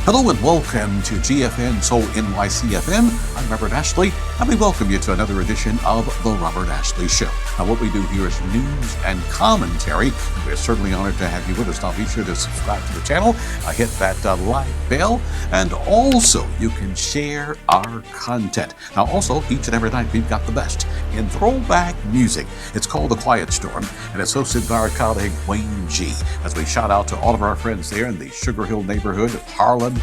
Hello and welcome to GFN Soul NYC-FM. I'm Robert Ashley, and we welcome you to another edition of The Robert Ashley Show. Now, what we do here is news and commentary. We're certainly honored to have you with us. Now, be sure to subscribe to the channel, hit that like bell, and also you can share our content. Now, also, each and every night we've got the best in throwback music. It's called The Quiet Storm, and it's hosted by our colleague Wayne G. As we shout out to all of our friends there in the Sugar Hill neighborhood of Harlem,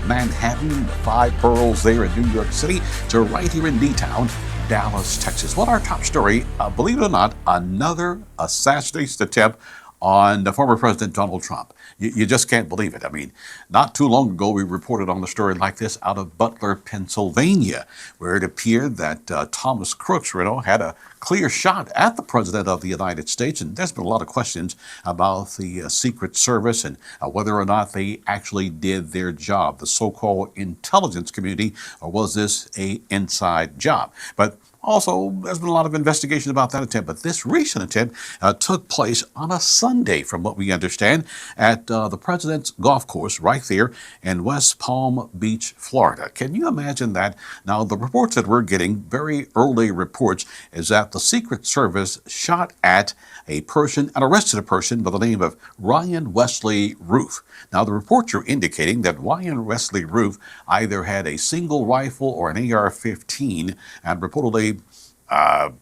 Manhattan, the Five Boroughs there in New York City, to right here in D-Town, Dallas, Texas. Well, our top story, believe it or not, another assassination attempt on the former President Donald Trump. You just can't believe it. I mean, not too long ago, we reported on a story like this out of Butler, Pennsylvania, where it appeared that Thomas Crooks, had a clear shot at the President of the United States. And there's been a lot of questions about the Secret Service and whether or not they actually did their job, the so-called intelligence community, or was this an inside job? But also, there's been a lot of investigation about that attempt, but this recent attempt took place on a Sunday, from what we understand, at the President's golf course right there in West Palm Beach, Florida. Can you imagine that? Now, the reports that we're getting, very early reports, is that the Secret Service shot at a person and arrested a person by the name of Ryan Wesley Roof. Now, the reports are indicating that Ryan Wesley Roof either had a single rifle or an AR-15 and reportedly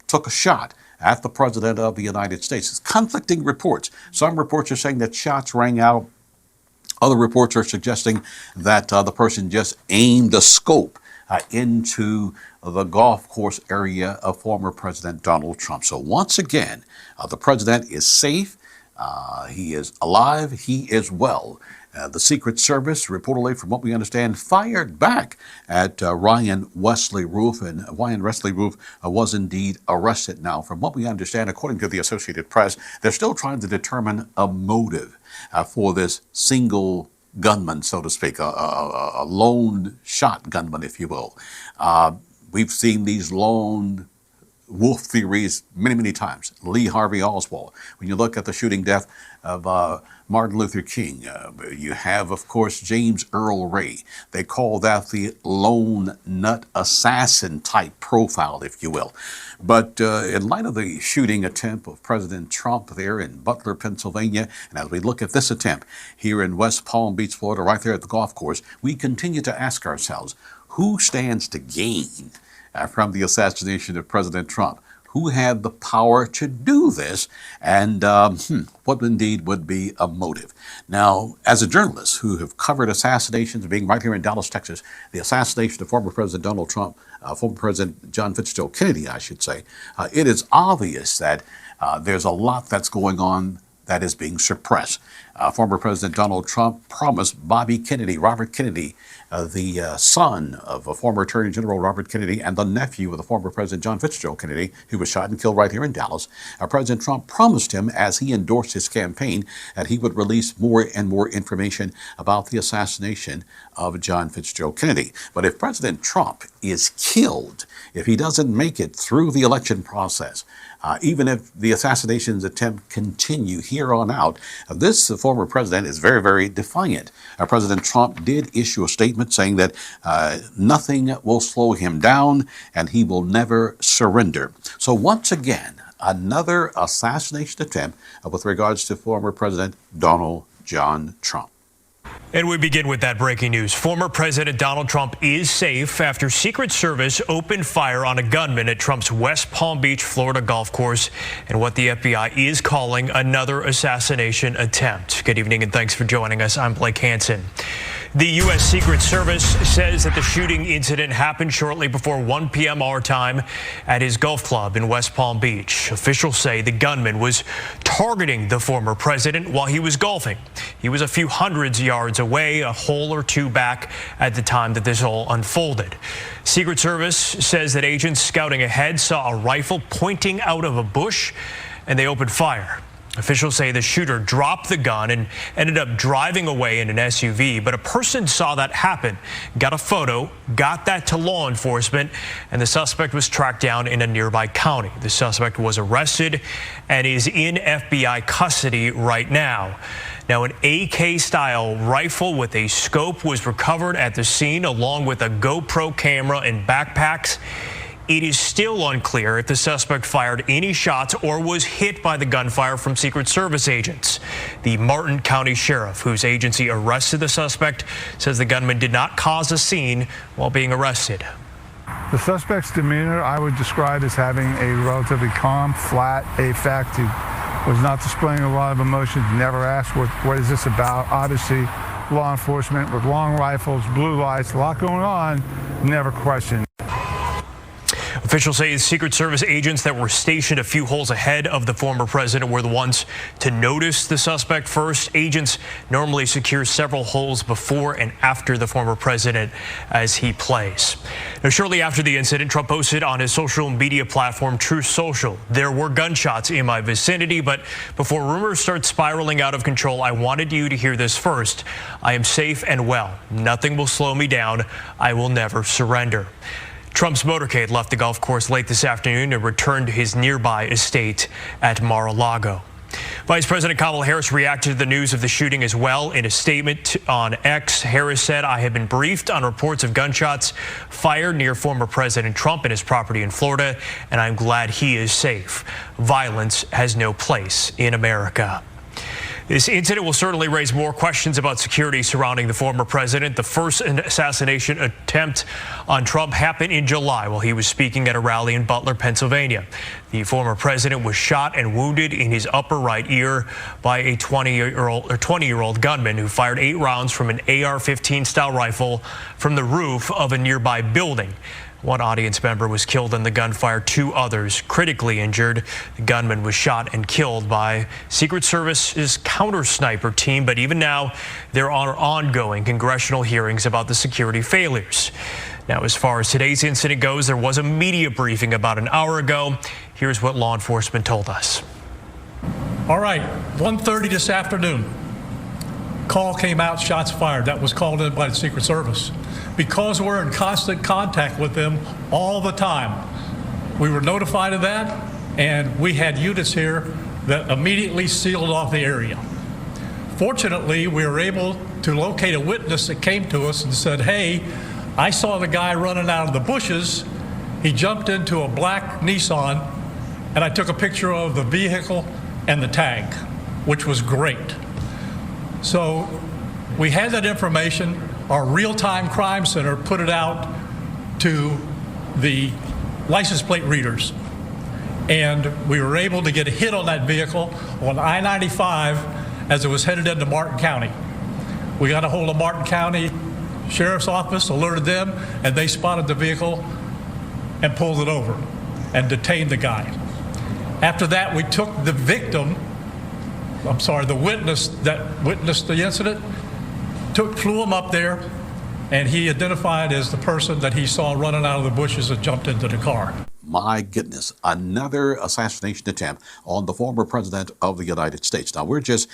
took a shot at the President of the United States. It's conflicting reports. Some reports are saying that shots rang out. Other reports are suggesting that the person just aimed a scope into the golf course area of former President Donald Trump. So once again, the President is safe. He is alive. He is well. The Secret Service, reportedly, from what we understand, fired back at Ryan Wesley Roof, and Ryan Wesley Roof was indeed arrested. Now, from what we understand, according to the Associated Press, they're still trying to determine a motive for this single gunman, so to speak, a lone shot gunman, if you will. We've seen these lone wolf theories many, many times. Lee Harvey Oswald. When you look at the shooting death of Martin Luther King, you have, of course, James Earl Ray. They call that the lone nut assassin type profile, if you will. But in light of the shooting attempt of President Trump there in Butler, Pennsylvania, and as we look at this attempt here in West Palm Beach, Florida, right there at the golf course, we continue to ask ourselves, who stands to gain from the assassination of President Trump? Who had the power to do this? And what indeed would be a motive? Now, as a journalist who have covered assassinations, being right here in Dallas, Texas, the assassination of former President Donald Trump, former President John Fitzgerald Kennedy, I should say, it is obvious that there's a lot that's going on that is being suppressed. Former President Donald Trump promised Bobby Kennedy, Robert Kennedy, the son of a former Attorney General Robert Kennedy and the nephew of the former President John Fitzgerald Kennedy, who was shot and killed right here in Dallas. President Trump promised him, as he endorsed his campaign, that he would release more and more information about the assassination of John Fitzgerald Kennedy. But if President Trump is killed, if he doesn't make it through the election process, even if the assassinations attempt continue here on out, this former president is very, very defiant. President Trump did issue a statement saying that nothing will slow him down and he will never surrender. So once again, another assassination attempt with regards to former President Donald John Trump. And we begin with that breaking news. Former President Donald Trump is safe after Secret Service opened fire on a gunman at Trump's West Palm Beach, Florida golf course, and what the FBI is calling another assassination attempt. Good evening and thanks for joining us. I'm Blake Hansen. The U.S. Secret Service says that the shooting incident happened shortly before 1 p.m. our time at his golf club in West Palm Beach. Officials say the gunman was targeting the former president while he was golfing. He was a few hundreds yards away, a hole or two back at the time that this all unfolded. Secret Service says that agents scouting ahead saw a rifle pointing out of a bush and they opened fire. Officials say the shooter dropped the gun and ended up driving away in an SUV, but a person saw that happen, got a photo, got that to law enforcement, and the suspect was tracked down in a nearby county. The suspect was arrested and is in FBI custody right now. Now, an AK-style rifle with a scope was recovered at the scene, along with a GoPro camera and backpacks. It is still unclear if the suspect fired any shots or was hit by the gunfire from Secret Service agents. The Martin County Sheriff, whose agency arrested the suspect, says the gunman did not cause a scene while being arrested. The suspect's demeanor I would describe as having a relatively calm, flat affect. He was not displaying a lot of emotions, never asked what is this about. Obviously, law enforcement with long rifles, blue lights, a lot going on, never questioned. Officials say Secret Service agents that were stationed a few holes ahead of the former president were the ones to notice the suspect first. Agents normally secure several holes before and after the former president as he plays. Now, shortly after the incident, Trump posted on his social media platform Truth Social, "There were gunshots in my vicinity, but before rumors start spiraling out of control, I wanted you to hear this first. I am safe and well. Nothing will slow me down. I will never surrender." Trump's motorcade left the golf course late this afternoon and returned to his nearby estate at Mar-a-Lago. Vice President Kamala Harris reacted to the news of the shooting as well. In a statement on X, Harris said, "I have been briefed on reports of gunshots fired near former President Trump and his property in Florida, and I'm glad he is safe. Violence has no place in America." This incident will certainly raise more questions about security surrounding the former president. The first assassination attempt on Trump happened in July while he was speaking at a rally in Butler, Pennsylvania. The former president was shot and wounded in his upper right ear by a 20-year-old gunman who fired 8 rounds from an AR-15 style rifle from the roof of a nearby building. One audience member was killed in the gunfire, 2 others critically injured. The gunman was shot and killed by Secret Service's counter sniper team, but even now there are ongoing congressional hearings about the security failures. Now, as far as today's incident goes, there was a media briefing about an hour ago. Here's what law enforcement told us. All right, 1:30 this afternoon. Call came out, shots fired. That was called in by the Secret Service. Because we're in constant contact with them all the time, we were notified of that, and we had units here that immediately sealed off the area. Fortunately, we were able to locate a witness that came to us and said, "Hey, I saw the guy running out of the bushes. He jumped into a black Nissan, and I took a picture of the vehicle and the tag," which was great. So we had that information. Our real-time crime center put it out to the license plate readers. And we were able to get a hit on that vehicle on I-95 as it was headed into Martin County. We got a hold of Martin County Sheriff's Office, alerted them, and they spotted the vehicle and pulled it over and detained the guy. After that, we took the the witness that witnessed the incident, flew him up there, and he identified as the person that he saw running out of the bushes and jumped into the car. My goodness, another assassination attempt on the former president of the United States. Now, we're just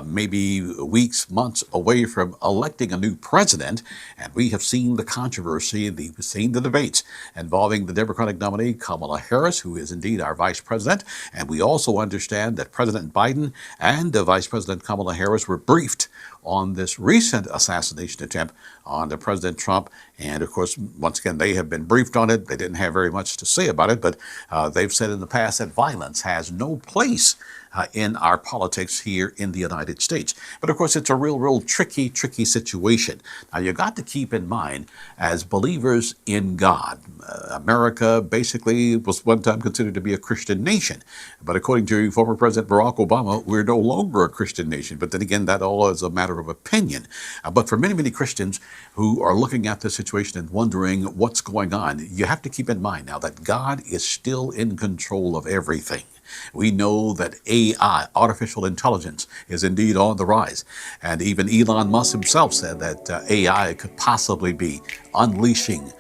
maybe weeks, months away from electing a new president, and we have seen the controversy, we've seen the debates involving the Democratic nominee, Kamala Harris, who is indeed our vice president. And we also understand that President Biden and Vice President Kamala Harris were briefed on this recent assassination attempt on the President Trump. And of course, once again, they have been briefed on it. They didn't have very much to say about it, but they've said in the past that violence has no place in our politics here in the United States. But of course, it's a real tricky situation. Now, you got to keep in mind, as believers in God, America basically was one time considered to be a Christian nation. But according to former President Barack Obama, we're no longer a Christian nation. But then again, that all is a matter of opinion. But for many Christians who are looking at this situation and wondering what's going on, you have to keep in mind now that God is still in control of everything. We know that AI, artificial intelligence, is indeed on the rise. And even Elon Musk himself said that AI could possibly be unleashing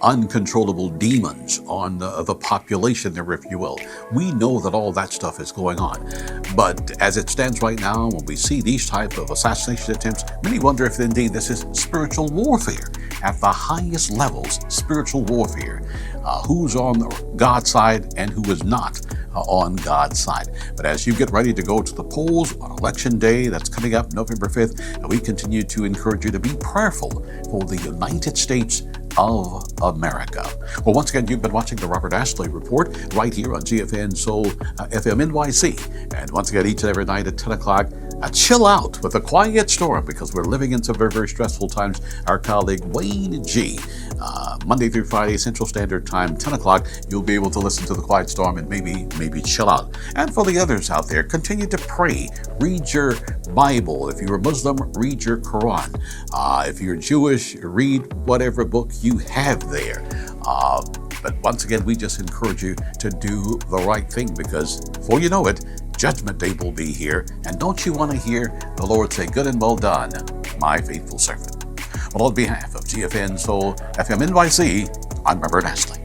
uncontrollable demons on the population there, if you will. We know that all that stuff is going on. But as it stands right now, when we see these type of assassination attempts, many wonder if indeed this is spiritual warfare. at the highest levels, spiritual warfare. Who's on God's side and who is not on God's side. But as you get ready to go to the polls on Election Day, that's coming up November 5th, we continue to encourage you to be prayerful for the United States of America. Well, once again, you've been watching the Robert Ashley Report right here on GFN Soul FM NYC. And once again, each and every night at 10 o'clock, chill out with a quiet storm because we're living in some very, very stressful times. Our colleague Wayne G., Monday through Friday, Central Standard Time, 10 o'clock, you'll be able to listen to the quiet storm and maybe chill out. And for the others out there, continue to pray. Read your Bible. If you're a Muslim, read your Quran. If you're Jewish, read whatever book you have there. But once again, we just encourage you to do the right thing because before you know it, Judgment Day will be here. And don't you want to hear the Lord say, "Good and well done, my faithful servant"? Well, on behalf of GFN Soul FM NYC, I'm Robert Ashley.